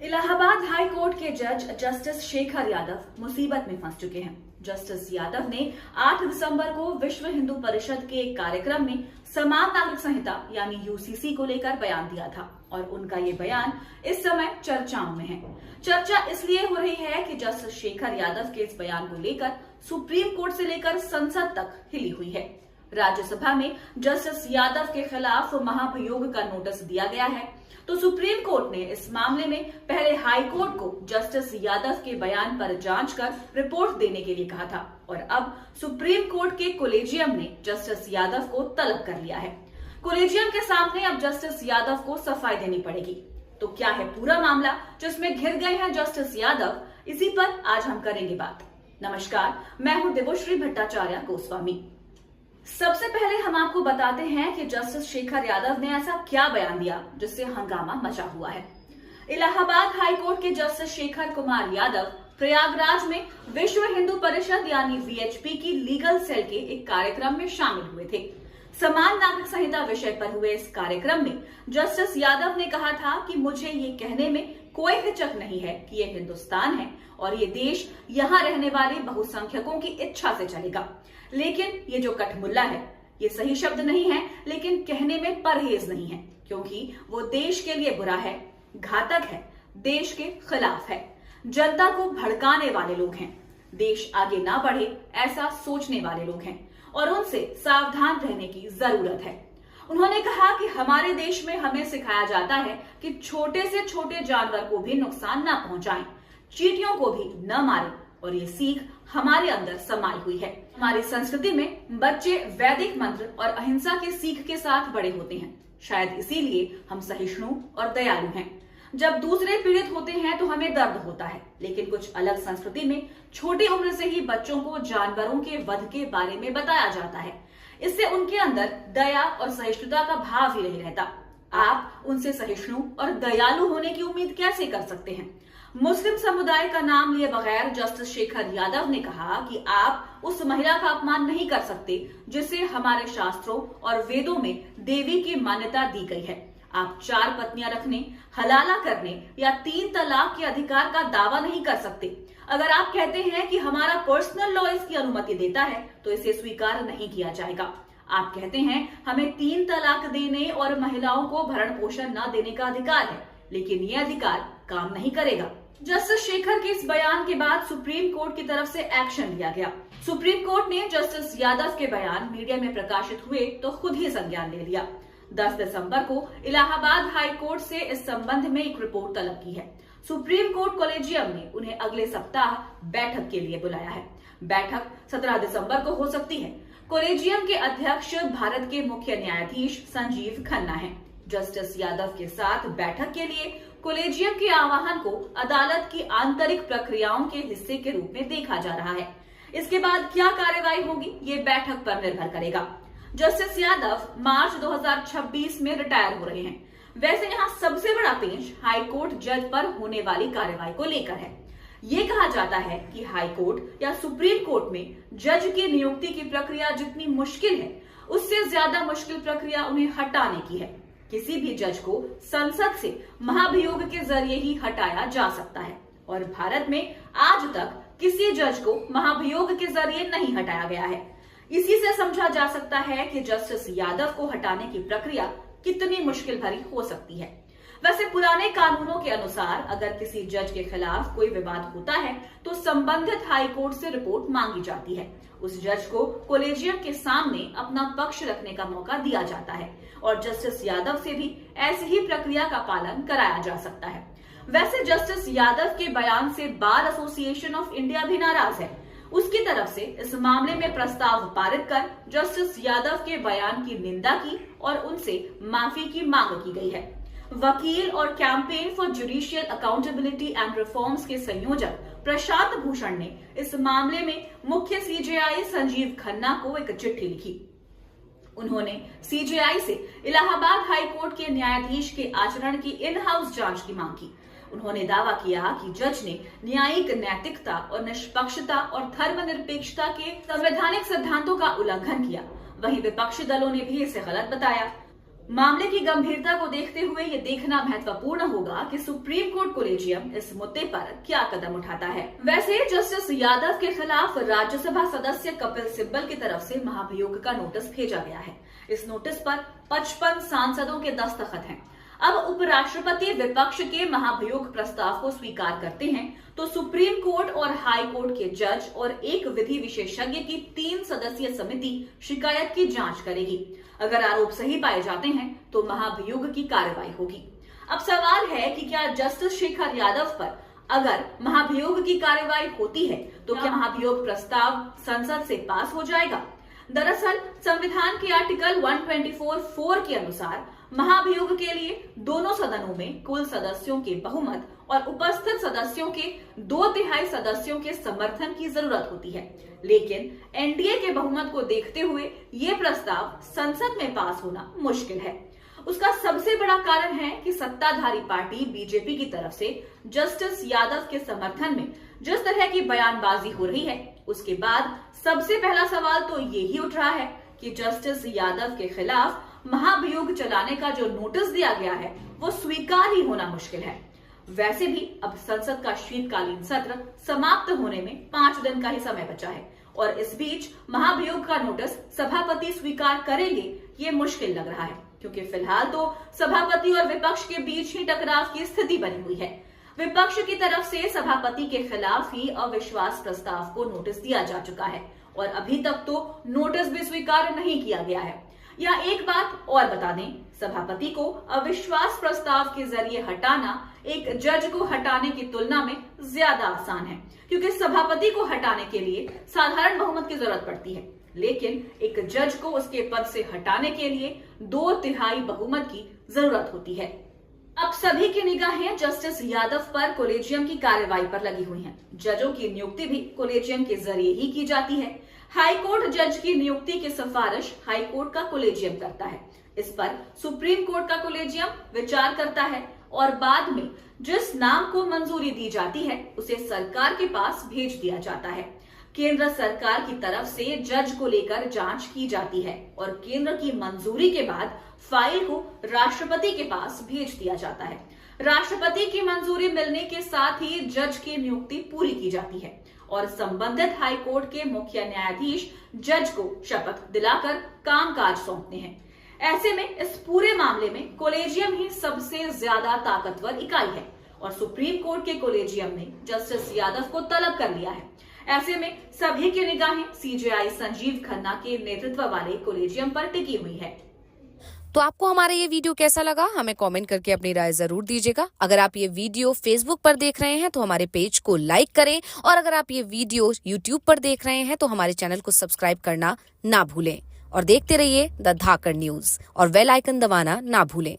Allahabad high court के जज justice Shekhar Yadav मुसीबत में फंस चुके हैं। जस्टिस यादव ने 8 दिसंबर को विश्व हिंदू परिषद के एक कार्यक्रम में समान नागरिक संहिता यानी यूसीसी को लेकर बयान दिया था और उनका ये बयान इस समय चर्चाओं में है। चर्चा इसलिए हो रही है कि जस्टिस शेखर यादव के इस बयान को लेकर सुप्रीम कोर्ट से लेकर संसद तक हिली हुई है। राज्यसभा में जस्टिस यादव के खिलाफ महाभियोग का नोटिस दिया गया है, तो सुप्रीम कोर्ट ने इस मामले में पहले हाई कोर्ट को जस्टिस यादव के बयान पर जांच कर रिपोर्ट देने के लिए कहा था और अब सुप्रीम कोर्ट के कोलेजियम ने जस्टिस यादव को तलब कर लिया है। कोलेजियम के सामने अब जस्टिस यादव को सफाई देनी पड़ेगी। तो क्या है पूरा मामला जिसमें घिर गए हैं जस्टिस यादव, इसी पर आज हम करेंगे बात। नमस्कार, मैं हूं देवोश्री भट्टाचार्य गोस्वामी। सबसे पहले हम आपको बताते हैं कि जस्टिस शेखर यादव ने ऐसा क्या बयान दिया जिससे हंगामा मचा हुआ है। इलाहाबाद हाई कोर्ट के जस्टिस शेखर कुमार यादव प्रयागराज में विश्व हिंदू परिषद यानी वीएचपी की लीगल सेल के एक कार्यक्रम में शामिल हुए थे। समान नागरिक संहिता विषय पर हुए इस कार्यक्रम में जस्टिस यादव ने कहा था कि मुझे ये कहने में कोई हिचक नहीं है कि ये हिंदुस्तान है और ये देश यहाँ रहने वाले बहुसंख्यकों की इच्छा से चलेगा, लेकिन ये जो कठमुल्ला है ये सही शब्द नहीं है, लेकिन कहने में परहेज नहीं है क्योंकि वो देश के लिए बुरा है, घातक है, देश के खिलाफ है, जनता को भड़काने वाले लोग हैं, देश आगे ना बढ़े ऐसा सोचने वाले लोग हैं और उनसे सावधान रहने की जरूरत है। उन्होंने कहा कि हमारे देश में हमें सिखाया जाता है कि छोटे से छोटे जानवर को भी नुकसान न पहुंचाएं, चींटियों को भी न मारें और ये सीख हमारे अंदर समाई हुई है। हमारी संस्कृति में बच्चे वैदिक मंत्र और अहिंसा के सीख के साथ बड़े होते हैं, शायद इसीलिए हम सहिष्णु और दयालु हैं। जब दूसरे पीड़ित होते हैं तो हमें दर्द होता है, लेकिन कुछ अलग संस्कृति में छोटी उम्र से ही बच्चों को जानवरों के वध के बारे में बताया जाता है। इससे उनके अंदर दया और सहिष्णुता का भाव ही नहीं रहता। आप उनसे सहिष्णु और दयालु होने की उम्मीद कैसे कर सकते हैं? मुस्लिम समुदाय का नाम लिए बगैर जस्टिस शेखर यादव ने कहा कि आप उस महिला का अपमान नहीं कर सकते जिसे हमारे शास्त्रों और वेदों में देवी की मान्यता दी गई है। आप 4 पत्नियां रखने, हलाला करने या 3 तलाक के अधिकार का दावा नहीं कर सकते। अगर आप कहते हैं कि हमारा पर्सनल लॉ इसकी अनुमति देता है तो इसे स्वीकार नहीं किया जाएगा। आप कहते हैं हमें 3 तलाक देने और महिलाओं को भरण पोषण न देने का अधिकार है, लेकिन ये अधिकार काम नहीं करेगा। जस्टिस शेखर के इस बयान के बाद सुप्रीम कोर्ट की तरफ से एक्शन लिया गया। सुप्रीम कोर्ट ने जस्टिस यादव के बयान मीडिया में प्रकाशित हुए तो खुद ही संज्ञान ले लिया। 10 दिसंबर को इलाहाबाद हाई कोर्ट से इस संबंध में एक रिपोर्ट तलब की है। सुप्रीम कोर्ट कोलेजियम ने उन्हें अगले सप्ताह बैठक के लिए बुलाया है। बैठक 17 दिसंबर को हो सकती है। कोलेजियम के अध्यक्ष भारत के मुख्य न्यायाधीश संजीव खन्ना हैं। जस्टिस यादव के साथ बैठक के लिए कोलेजियम के आह्वान को अदालत की आंतरिक प्रक्रियाओं के हिस्से के रूप में देखा जा रहा है। इसके बाद क्या कार्रवाई होगी ये बैठक पर निर्भर करेगा। जस्टिस यादव मार्च 2026 में रिटायर हो रहे हैं। वैसे यहाँ सबसे बड़ा पेंच हाई कोर्ट जज पर होने वाली कार्रवाई को लेकर है। ये कहा जाता है कि हाई कोर्ट या सुप्रीम कोर्ट में जज की नियुक्ति की प्रक्रिया जितनी मुश्किल है, उससे ज्यादा मुश्किल प्रक्रिया उन्हें हटाने की है। किसी भी जज को संसद से महाभियोग के जरिए ही हटाया जा सकता है और भारत में आज तक किसी जज को महाभियोग के जरिए नहीं हटाया गया है। इसी से समझा जा सकता है कि जस्टिस यादव को हटाने की प्रक्रिया कितनी मुश्किल भरी हो सकती है। वैसे पुराने कानूनों के अनुसार अगर किसी जज के खिलाफ कोई विवाद होता है तो संबंधित हाई कोर्ट से रिपोर्ट मांगी जाती है। उस जज को कोलेजियम के सामने अपना पक्ष रखने का मौका दिया जाता है और जस्टिस यादव से भी ऐसी ही प्रक्रिया का पालन कराया जा सकता है। वैसे जस्टिस यादव के बयान से बार एसोसिएशन ऑफ इंडिया भी नाराज है। उसकी तरफ से इस मामले में प्रस्ताव पारित कर जस्टिस यादव के बयान की निंदा की और उनसे माफी की मांग की गई है। वकील और campaign for judicial accountability and reforms के संयोजक प्रशांत भूषण ने इस मामले में मुख्य सीजेआई संजीव खन्ना को एक चिट्ठी लिखी। उन्होंने सीजेआई से इलाहाबाद हाई कोर्ट के न्यायाधीश के आचरण की इन हाउस जांच की मांग की। उन्होंने दावा किया कि जज ने न्यायिक नैतिकता और निष्पक्षता और धर्मनिरपेक्षता के संवैधानिक सिद्धांतों का उल्लंघन किया। वहीं विपक्षी दलों ने भी इसे गलत बताया। मामले की गंभीरता को देखते हुए ये देखना महत्वपूर्ण होगा कि सुप्रीम कोर्ट कोलेजियम इस मुद्दे पर क्या कदम उठाता है। वैसे जस्टिस यादव के खिलाफ राज्यसभा सदस्य कपिल सिब्बल की तरफ से महाभियोग का नोटिस भेजा गया है। इस नोटिस पर 55 सांसदों के दस्तखत हैं। अब उपराष्ट्रपति विपक्ष के महाभियोग प्रस्ताव को स्वीकार करते हैं तो सुप्रीम कोर्ट और हाई कोर्ट के जज और एक विधि विशेषज्ञ की 3 सदस्यीय समिति शिकायत की जांच करेगी। अगर आरोप सही पाए जाते हैं तो महाभियोग की कार्रवाई होगी। अब सवाल है कि क्या जस्टिस शेखर यादव पर अगर महाभियोग की कार्रवाई होती है तो क्या महाभियोग प्रस्ताव संसद से पास हो जाएगा? दरअसल संविधान के आर्टिकल 124(4) के अनुसार महाभियोग के लिए दोनों सदनों में कुल सदस्यों के बहुमत और उपस्थित सदस्यों के 2/3 सदस्यों के समर्थन की जरूरत होती है। लेकिन एनडीए के बहुमत को देखते हुए ये प्रस्ताव संसद में पास होना मुश्किल है। उसका सबसे बड़ा कारण है कि सत्ताधारी पार्टी बीजेपी की तरफ से जस्टिस यादव के समर्थन में जिस तरह की बयानबाजी हो रही है, उसके बाद सबसे पहला सवाल तो यही उठ रहा है कि जस्टिस यादव के खिलाफ महाभियोग चलाने का जो नोटिस दिया गया है वो स्वीकार ही होना मुश्किल है। वैसे भी अब संसद का शीतकालीन सत्र समाप्त होने में 5 दिन का ही समय बचा है और इस बीच महाभियोग का नोटिस सभापति स्वीकार करेंगे ये मुश्किल लग रहा है, क्योंकि फिलहाल तो सभापति और विपक्ष के बीच ही टकराव की स्थिति बनी हुई है। विपक्ष की तरफ से सभापति के खिलाफ ही अविश्वास प्रस्ताव को नोटिस दिया जा चुका है और अभी तक तो नोटिस भी स्वीकार नहीं किया गया है। या एक बात और बता दें, सभापति को अविश्वास प्रस्ताव के जरिए हटाना एक जज को हटाने की तुलना में ज्यादा आसान है, क्योंकि सभापति को हटाने के लिए साधारण बहुमत की जरूरत पड़ती है, लेकिन एक जज को उसके पद से हटाने के लिए 2/3 बहुमत की जरूरत होती है। अब सभी की निगाहें जस्टिस यादव पर कोलेजियम की कार्रवाई पर लगी हुई हैं। जजों की नियुक्ति भी कोलेजियम के जरिए ही की जाती है। हाई कोर्ट जज की नियुक्ति की सिफारिश हाई कोर्ट का कोलेजियम करता है। इस पर सुप्रीम कोर्ट का कोलेजियम विचार करता है और बाद में जिस नाम को मंजूरी दी जाती है उसे सरकार के पास भेज दिया जाता है। केंद्र सरकार की तरफ से जज को लेकर जांच की जाती है और केंद्र की मंजूरी के बाद फाइल को राष्ट्रपति के पास भेज दिया जाता है। राष्ट्रपति की मंजूरी मिलने के साथ ही जज की नियुक्ति पूरी की जाती है और संबंधित हाई कोर्ट के मुख्य न्यायाधीश जज को शपथ दिलाकर कामकाज सौंपते हैं। ऐसे में इस पूरे मामले में कोलेजियम ही सबसे ज्यादा ताकतवर इकाई है और सुप्रीम कोर्ट के कोलेजियम ने जस्टिस यादव को तलब कर लिया है। ऐसे में सभी की निगाहें सीजेआई संजीव खन्ना के नेतृत्व वाले कोलेजियम पर टिकी हुई है। तो आपको हमारा ये वीडियो कैसा लगा, हमें कमेंट करके अपनी राय जरूर दीजिएगा। अगर आप ये वीडियो फेसबुक पर देख रहे हैं तो हमारे पेज को लाइक करें और अगर आप ये वीडियो यूट्यूब पर देख रहे हैं तो हमारे चैनल को सब्सक्राइब करना ना भूलें और देखते रहिए द धाकड़ न्यूज और बेल आइकन दबाना ना भूलें।